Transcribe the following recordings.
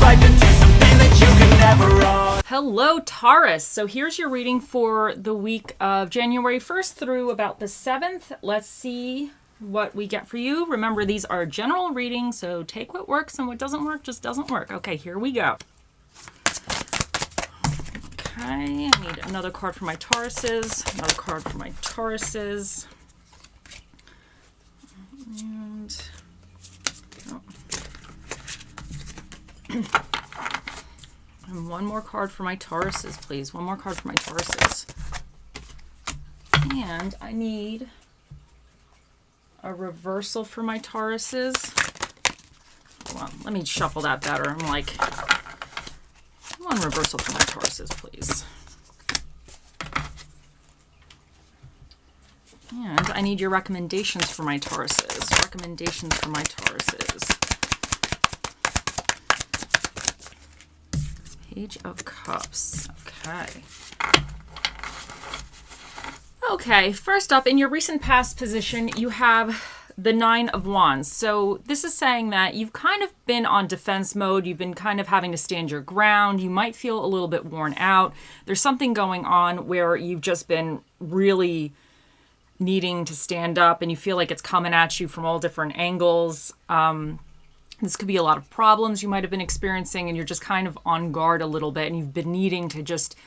life into something that you can never own. Hello, Taurus. So here's your reading for the week of January 1st through about the 7th. Let's see what we get for you. Remember, these are general readings, so take what works and what doesn't work just doesn't work. Okay, here we go. Okay, I need another card for my Tauruses, another card for my Tauruses. And and one more card for my Tauruses, please. One more card for my Tauruses. And I need a reversal for my Tauruses. Hold on, let me shuffle that better. I'm like, one reversal for my Tauruses, please. And I need your recommendations for my Tauruses. Recommendations for my Tauruses. Page of Cups. Okay. Okay, first up, in your recent past position, you have the Nine of Wands. So this is saying that you've kind of been on defense mode. You've been kind of having to stand your ground. You might feel a little bit worn out. There's something going on where you've just been really needing to stand up and you feel like it's coming at you from all different angles. This could be a lot of problems you might have been experiencing and you're just kind of on guard a little bit and you've been needing to just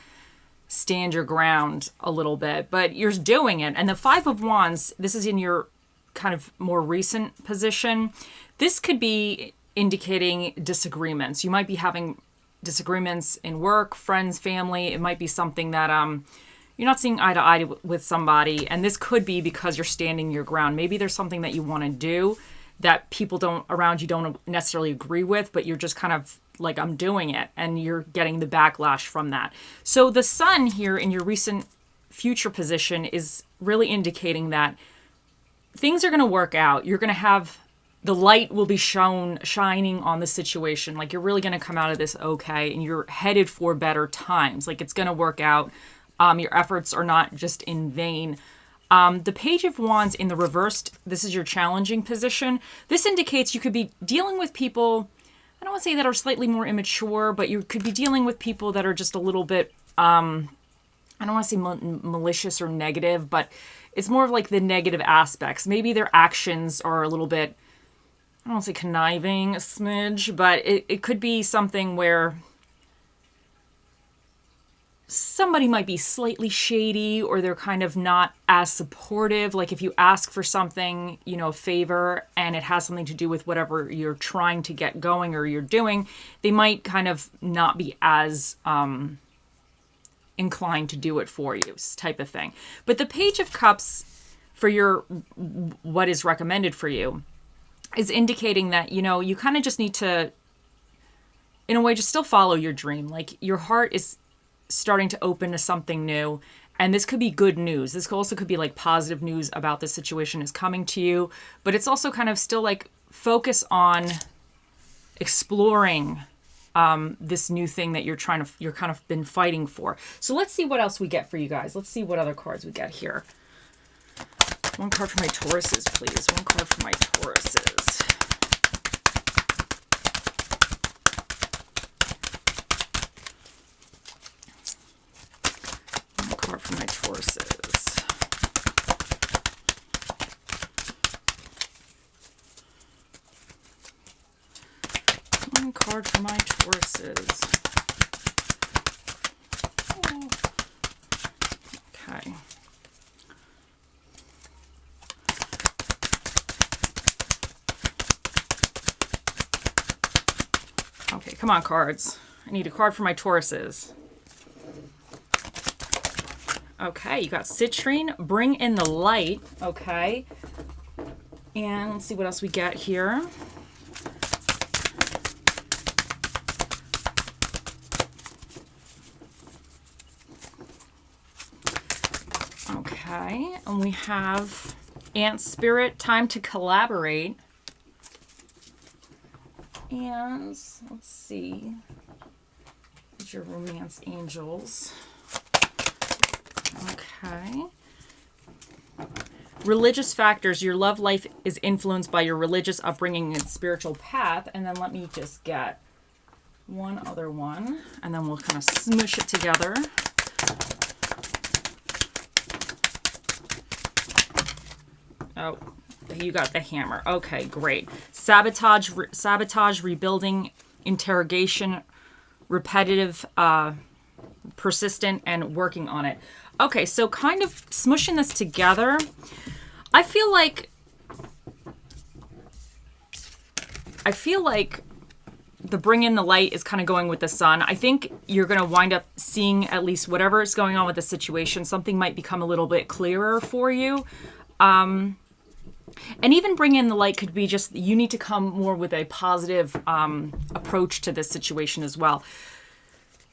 stand your ground a little bit, but you're doing it. And the Five of Wands, this is in your kind of more recent position. This could be indicating disagreements. You might be having disagreements in work, friends, family. It might be something that you're not seeing eye to eye with somebody, and this could be because you're standing your ground. Maybe there's something that you want to do that people around you don't necessarily agree with, but you're just kind of like, I'm doing it, and you're getting the backlash from that. So the Sun here in your recent future position is really indicating that things are going to work out. You're going to have, the light will be shining on the situation. Like, you're really going to come out of this okay, and you're headed for better times. Like, it's going to work out. Your efforts are not just in vain. The Page of Wands in the reversed, this is your challenging position. This indicates you could be dealing with people, I don't want to say that are slightly more immature, but you could be dealing with people that are just a little bit, I don't want to say malicious or negative, but it's more of like the negative aspects. Maybe their actions are a little bit, I don't want to say conniving, a smidge, but it could be something where somebody might be slightly shady or they're kind of not as supportive. Like if you ask for something, a favor, and it has something to do with whatever you're trying to get going or you're doing, they might kind of not be as inclined to do it for you, type of thing. But the Page of Cups for what is recommended for you is indicating that, you kind of just need to, in a way, just still follow your dream. Like, your heart is starting to open to something new, and this could be good news. This also could be like positive news about the situation is coming to you, but it's also kind of still like focus on exploring this new thing that you're kind of been fighting for. So let's see what else we get for you guys. Let's see what other cards we get here. One card for my Tauruses, please. One card for my Tauruses. For my Tauruses. One card for my Tauruses. Okay. Okay, come on, cards. I need a card for my Tauruses. Okay, you got Citrine, Bring in the Light. Okay. And let's see what else we get here. Okay, and we have Ant Spirit, Time to Collaborate. And let's see. Here's your Romance Angels. Okay. Religious factors. Your love life is influenced by your religious upbringing and spiritual path. And then let me just get one other one, and then we'll kind of smoosh it together. Oh, you got the hammer. Okay, great. Sabotage, rebuilding, interrogation, repetitive, persistent, and working on it. Okay, so kind of smushing this together, I feel like the bring in the light is kind of going with the sun. I think you're going to wind up seeing at least whatever is going on with the situation. Something might become a little bit clearer for you. And even bring in the light could be just you need to come more with a positive approach to this situation as well.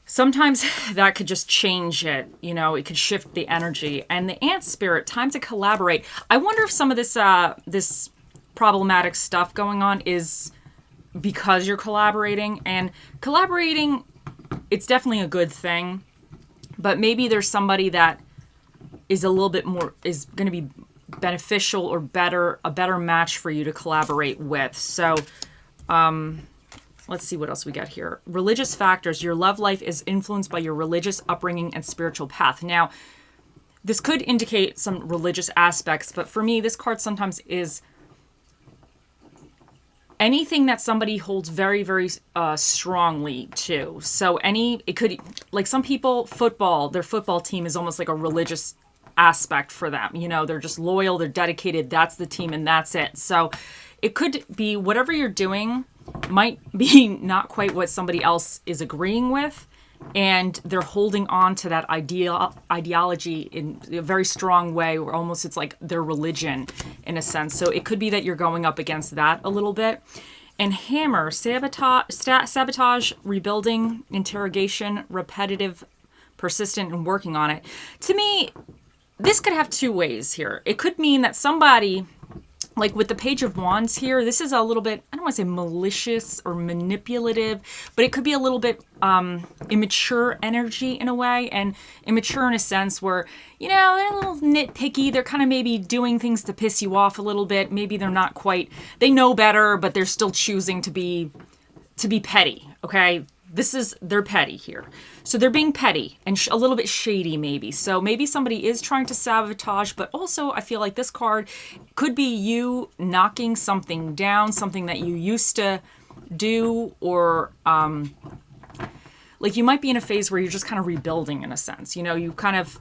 Sometimes that could just change it. You know, it could shift the energy. And the ant spirit, time to collaborate. I wonder if some of this this problematic stuff going on is because you're collaborating. And collaborating, it's definitely a good thing. But maybe there's somebody that is a little bit more, is going to be beneficial or a better match for you to collaborate with. So, let's see what else we got here. Religious factors. Your love life is influenced by your religious upbringing and spiritual path. Now, this could indicate some religious aspects, but for me, this card sometimes is anything that somebody holds very, very strongly to. So it could, like some people, their football team is almost like a religious aspect for them. You know, they're just loyal, they're dedicated, that's the team and that's it. So it could be whatever you're doing might be not quite what somebody else is agreeing with, and they're holding on to that ideology in a very strong way, where almost it's like their religion in a sense. So it could be that you're going up against that a little bit. And hammer, sabotage, rebuilding, interrogation, repetitive, persistent, and working on it. To me, this could have two ways here. It could mean that somebody, like with the Page of Wands here, this is a little bit, I don't want to say malicious or manipulative, but it could be a little bit immature energy in a way, and immature in a sense where, you know, they're a little nitpicky. They're kind of maybe doing things to piss you off a little bit. Maybe they're not quite, they know better, but they're still choosing to be petty, okay? They're petty here. So they're being petty and a little bit shady maybe. So maybe somebody is trying to sabotage, but also I feel like this card could be you knocking something down, something that you used to do, or like you might be in a phase where you're just kind of rebuilding in a sense. You know, you kind of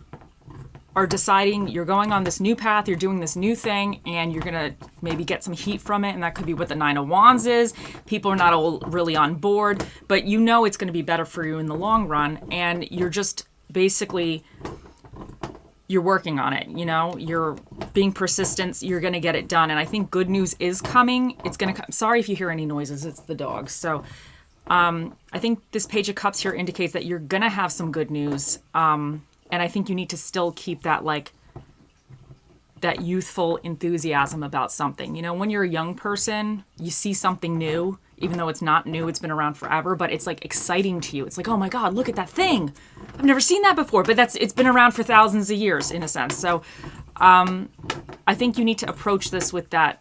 are deciding you're going on this new path, you're doing this new thing, and you're going to maybe get some heat from it, and that could be what the Nine of Wands is. People are not all really on board, but you know it's going to be better for you in the long run, and you're just basically, you're working on it, you know? You're being persistent, you're going to get it done, and I think good news is coming. It's going to come. Sorry if you hear any noises, it's the dogs. So I think this Page of Cups here indicates that you're going to have some good news, and I think you need to still keep that, like, that youthful enthusiasm about something. You know, when you're a young person, you see something new, even though it's not new, it's been around forever, but it's like exciting to you. It's like, oh my God, look at that thing. I've never seen that before, but it's been around for thousands of years in a sense. So I think you need to approach this with that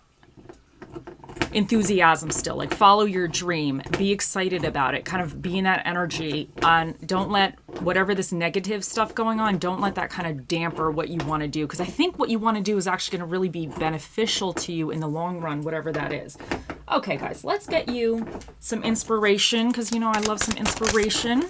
enthusiasm still, like follow your dream, be excited about it, kind of be in that energy, and don't let whatever this negative stuff going on, don't let that kind of damper what you want to do, because I think what you want to do is actually going to really be beneficial to you in the long run, whatever that is. Okay guys, let's get you some inspiration, because you know I love some inspiration.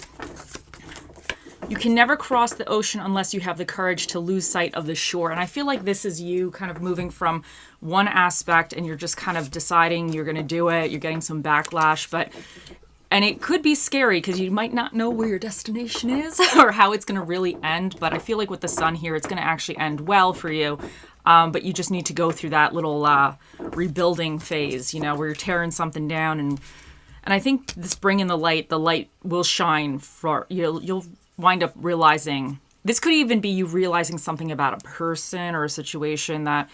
You can never cross the ocean unless you have the courage to lose sight of the shore. And I feel like this is you kind of moving from one aspect and you're just kind of deciding you're going to do it. You're getting some backlash, and it could be scary because you might not know where your destination is or how it's going to really end. But I feel like with the sun here, it's going to actually end well for you. But you just need to go through that little rebuilding phase, you know, where you're tearing something down. And I think this bringing the light will shine for you. You'll wind up realizing, this could even be you realizing something about a person or a situation that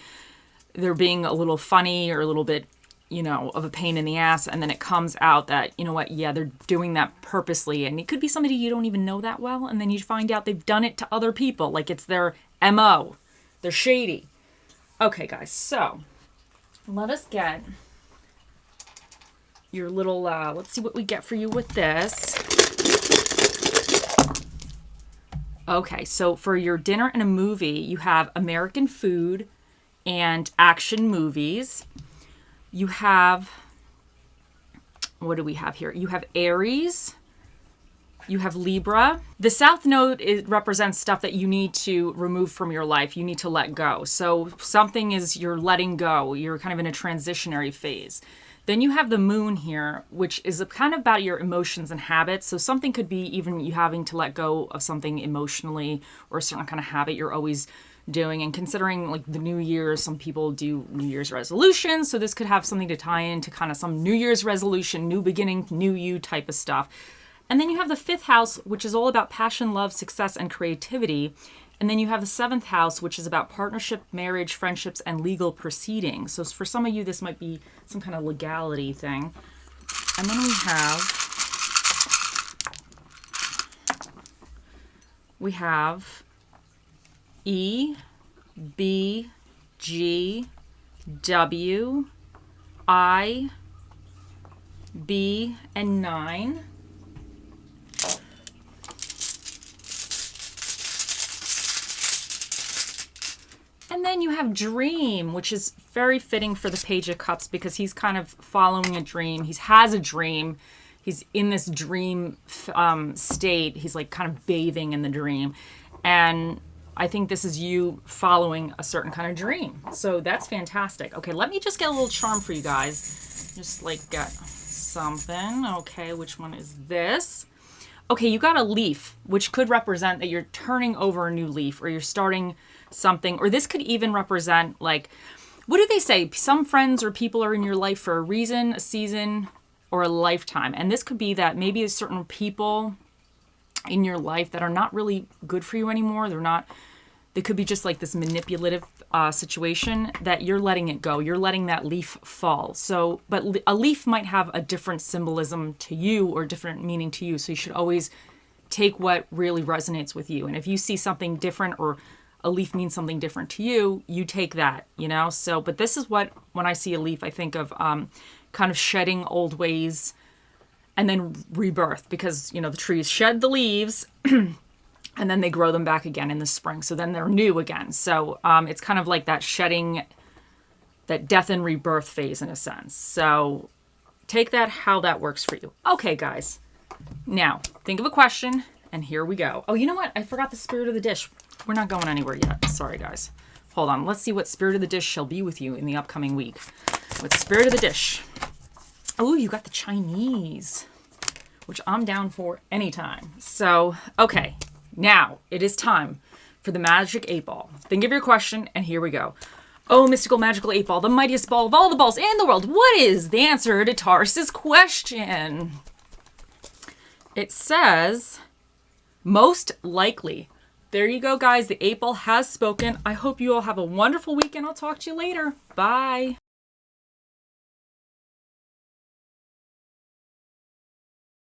they're being a little funny or a little bit, you know, of a pain in the ass. And then it comes out that, you know what, yeah, they're doing that purposely. And it could be somebody you don't even know that well. And then you find out they've done it to other people. Like it's their MO. They're shady. Okay, guys. So let us get your little, let's see what we get for you with this. Okay, so for your dinner and a movie, you have American food and action movies. You have, what do we have here? You have Aries. You have Libra. The South Node represents stuff that you need to remove from your life. You need to let go. So something is you're letting go. You're kind of in a transitionary phase. Then you have the Moon here, which is kind of about your emotions and habits. So something could be even you having to let go of something emotionally or a certain kind of habit you're always doing. And considering like the New Year's, some people do New Year's resolutions. So this could have something to tie into kind of some New Year's resolution, new beginning, new you type of stuff. And then you have the 5th house, which is all about passion, love, success, and creativity. And then you have the 7th house, which is about partnership, marriage, friendships, and legal proceedings. So for some of you, this might be some kind of legality thing. And then we have E, B, G, W, I, B, and 9. And then you have Dream, which is very fitting for the Page of Cups because he's kind of following a dream. He has a dream. He's in this dream state. He's like kind of bathing in the dream. And I think this is you following a certain kind of dream. So that's fantastic. Okay, let me just get a little charm for you guys. Just like get something. Okay, which one is this? Okay, you got a leaf, which could represent that you're turning over a new leaf or you're starting something, or this could even represent like, what do they say? Some friends or people are in your life for a reason, a season, or a lifetime. And this could be that maybe there's certain people in your life that are not really good for you anymore. They could be just like this manipulative situation that you're letting it go. You're letting that leaf fall. So, but a leaf might have a different symbolism to you or different meaning to you. So you should always take what really resonates with you. And if you see something different or a leaf means something different to you, you take that, you know? So, but this is what, when I see a leaf, I think of kind of shedding old ways and then rebirth because, you know, the trees shed the leaves and then they grow them back again in the spring. So then they're new again. So it's kind of like that shedding, that death and rebirth phase in a sense. So take that, how that works for you. Okay, guys. Now, think of a question and here we go. Oh, you know what? I forgot the spirit of the dish. We're not going anywhere yet. Sorry, guys. Hold on. Let's see what spirit of the dish shall be with you in the upcoming week. With spirit of the dish. Oh, you got the Chinese, which I'm down for anytime. So, okay. Now, it is time for the Magic 8 Ball. Think of your question, and here we go. Oh, mystical magical 8 Ball, the mightiest ball of all the balls in the world. What is the answer to Taurus's question? It says, most likely. There you go, guys. The 8 Ball has spoken. I hope you all have a wonderful weekend. I'll talk to you later. Bye.